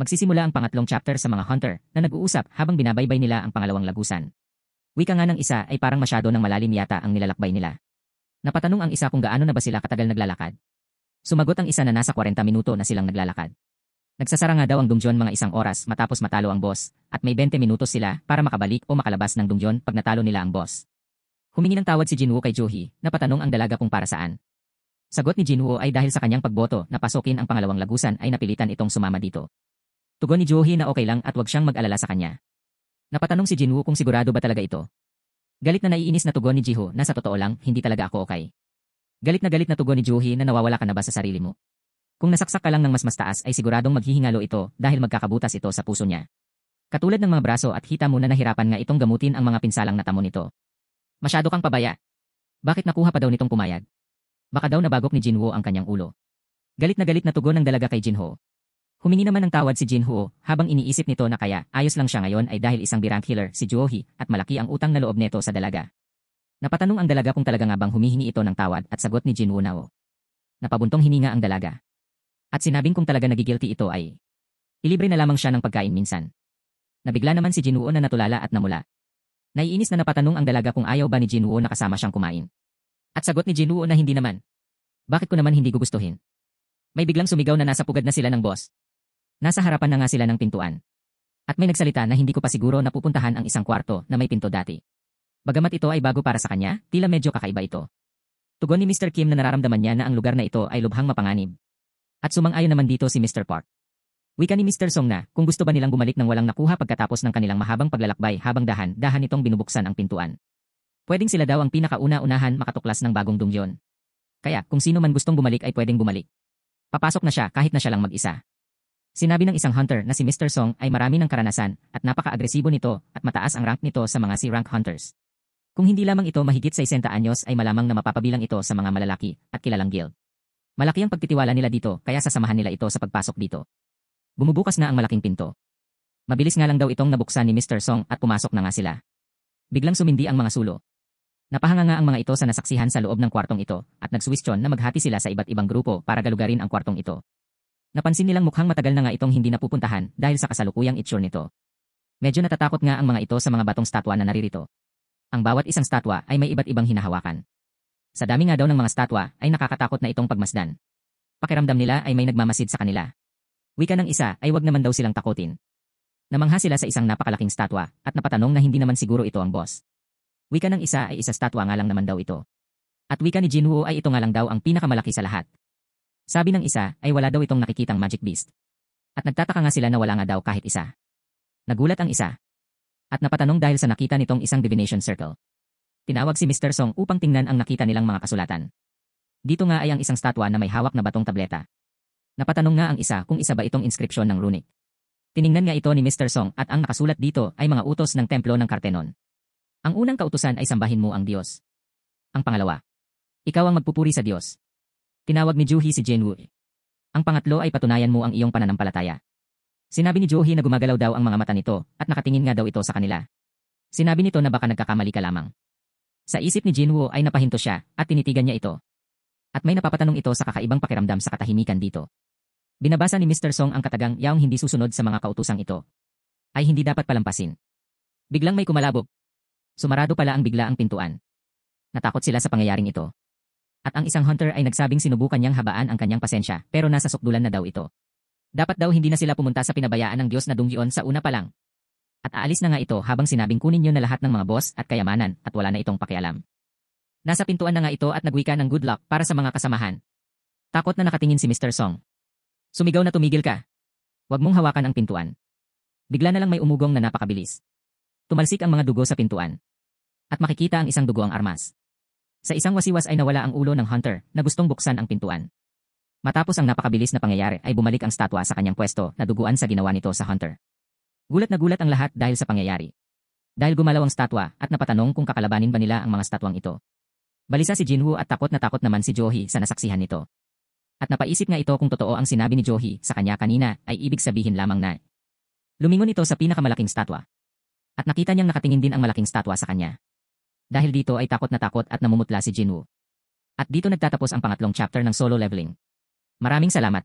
Magsisimula ang pangatlong chapter sa mga hunter na nag-uusap habang binabaybay nila ang pangalawang lagusan. Wika nga ng isa ay parang masyado ng malalim yata ang nilalakbay nila. Napatanong ang isa kung gaano na ba sila katagal naglalakad. Sumagot ang isa na nasa 40 minuto na silang naglalakad. Nagsasara nga daw ang dungeon mga 1 oras matapos matalo ang boss at may 20 minutos sila para makabalik o makalabas ng dungeon pag natalo nila ang boss. Humingi ng tawad si Jinwoo kay Johi na patanong ang dalaga kung para saan. Sagot ni Jinwoo ay dahil sa kanyang pagboto na pasukin ang pangalawang lagusan ay napilitan itong sumama dito. Tugon ni Johi na okay lang at wag siyang mag-alala sa kanya. Napatanong si Jinwoo kung sigurado ba talaga ito. Galit na naiinis na tugon ni Jiho na sa totoo lang hindi talaga ako okay. Galit na tugon ni Johi na nawawala ka na ba sa sarili mo. Kung nasaksak ka lang ng mas taas ay siguradong maghihingalo ito dahil magkakabutas ito sa puso niya. Katulad ng mga braso at hita mo na nahirapan nga itong gamutin ang mga pinsalang natamo nito. Masyado kang pabaya. Bakit nakuha pa daw nitong pumayag? Baka daw nabagok ni Jinwoo ang kanyang ulo. Galit na tugon ng dalaga kay Jinho. Humingi naman ng tawad si Jinho habang iniisip nito na kaya ayos lang siya ngayon ay dahil isang birang killer si Johi at malaki ang utang na loob nito sa dalaga. Napatanong ang dalaga kung talaga nga bang humihingi ito ng tawad at sagot ni Jinwoo na oo. Napabuntong hininga ang dalaga. At sinabing kung talaga nagigilty ito ay ilibre na lamang siya ng pagkain minsan. Nabigla naman si Jinwoo na natulala at namula. Naiinis na napatanong ang dalaga kung ayaw ba ni Jinwoo na kasama siyang kumain. At sagot ni Jinwoo na hindi naman. Bakit ko naman hindi gugustuhin? May biglang sumigaw na nasa pugad na sila ng boss. Nasa harapan na nga sila ng pintuan. At may nagsalita na hindi ko pa siguro napupuntahan ang isang kwarto na may pinto dati. Bagamat ito ay bago para sa kanya, tila medyo kakaiba ito. Tugon ni Mr. Kim na nararamdaman niya na ang lugar na ito ay lubhang mapanganib. At sumang-ayon naman dito si Mr. Park. Wika ni Mr. Song na kung gusto ba nilang bumalik ng walang nakuha pagkatapos ng kanilang mahabang paglalakbay habang dahan-dahan itong binubuksan ang pintuan. Pwedeng sila daw ang pinakauna-unahan makatuklas ng bagong dungeon. Kaya kung sino man gustong bumalik ay pwedeng bumalik. Papasok na siya kahit na siya lang mag-isa. Sinabi ng isang hunter na si Mr. Song ay marami ng karanasan at napaka-agresibo nito at mataas ang rank nito sa mga C-rank hunters. Kung hindi lamang ito mahigit sa 60 anyos ay malamang na mapapabilang ito sa mga malalaki at kilalang guild. Malaki ang pagtitiwala nila dito kaya sasamahan nila ito sa pagpasok dito. Bumubukas na ang malaking pinto. Mabilis nga lang daw itong nabuksan ni Mr. Song at pumasok na nga sila. Biglang sumindi ang mga sulo. Napahanga nga ang mga ito sa nasaksihan sa loob ng kwartong ito at nagsuwestyon na maghati sila sa iba't ibang grupo para galugarin ang kwartong ito. Napansin nilang mukhang matagal na nga itong hindi napupuntahan dahil sa kasalukuyang itsure nito. Medyo natatakot nga ang mga ito sa mga batong statwa na naririto. Ang bawat isang statwa ay may iba't ibang hinahawakan. Sa dami nga daw ng mga statwa ay nakakatakot na itong pagmasdan. Pakiramdam nila ay may nagmamasid sa kanila. Wika ng isa ay wag naman daw silang takutin. Namangha sila sa isang napakalaking statwa at napatanong na hindi naman siguro ito ang boss. Wika ng isa ay isa statwa nga lang naman daw ito. At wika ni Jinwoo ay ito nga lang daw ang pinakamalaki sa lahat. Sabi ng isa ay wala daw itong nakikitang magic beast. At nagtataka nga sila na wala nga daw kahit isa. Nagulat ang isa. At napatanong dahil sa nakita nitong isang divination circle. Tinawag si Mr. Song upang tingnan ang nakita nilang mga kasulatan. Dito nga ay ang isang statwa na may hawak na batong tableta. Napatanong nga ang isa kung isa ba itong inskripsyon ng runic. Tiningnan nga ito ni Mr. Song at ang nakasulat dito ay mga utos ng templo ng Kartenon. Ang unang kautusan ay sambahin mo ang Diyos. Ang pangalawa, ikaw ang magpupuri sa Diyos. Tinawag ni Johi si Jinwoo. Ang pangatlo ay patunayan mo ang iyong pananampalataya. Sinabi ni Johi na gumagalaw daw ang mga mata nito at nakatingin nga daw ito sa kanila. Sinabi nito na baka nagkakamali ka lamang. Sa isip ni Jinwoo ay napahinto siya at tinitigan niya ito. At may napapatanong ito sa kakaibang pakiramdam sa katahimikan dito. Binabasa ni Mr. Song ang katagang yaong hindi susunod sa mga kautusang ito. Ay hindi dapat palampasin. Biglang may kumalabog. Sumarado pala ang bigla ang pintuan. Natakot sila sa pangyayaring ito. At ang isang hunter ay nagsabing sinubukan niyang habaan ang kanyang pasensya pero nasa sukdulan na daw ito. Dapat daw hindi na sila pumunta sa pinabayaan ng Diyos na Dongyeon sa una pa lang. At aalis na nga ito habang sinabing kunin niyo na lahat ng mga boss at kayamanan at wala na itong pakialam. Nasa pintuan na nga ito at nagwika ng good luck para sa mga kasamahan. Takot na nakatingin si Mr. Song. Sumigaw na tumigil ka. Huwag mong hawakan ang pintuan. Bigla na lang may umugong na napakabilis. Tumalsik ang mga dugo sa pintuan. At makikita ang isang dugo ang armas. Sa isang wasiwas ay nawala ang ulo ng hunter na gustong buksan ang pintuan. Matapos ang napakabilis na pangyayari ay bumalik ang statwa sa kanyang pwesto na duguan sa ginawa nito sa hunter. Gulat na gulat ang lahat dahil sa pangyayari. Dahil gumalaw ang statwa at napatanong kung kakalabanin ba nila ang mga statwang ito. Balisa si Jinwoo at takot na takot naman si Johi sa nasaksihan nito. At napaisip nga ito kung totoo ang sinabi ni Johi sa kanya kanina ay ibig sabihin lamang na lumingon ito sa pinakamalaking statwa. At nakita niyang nakatingin din ang malaking statwa sa kanya. Dahil dito ay takot na takot at namumutla si Jinwoo. At dito nagtatapos ang pangatlong chapter ng Solo Leveling. Maraming salamat.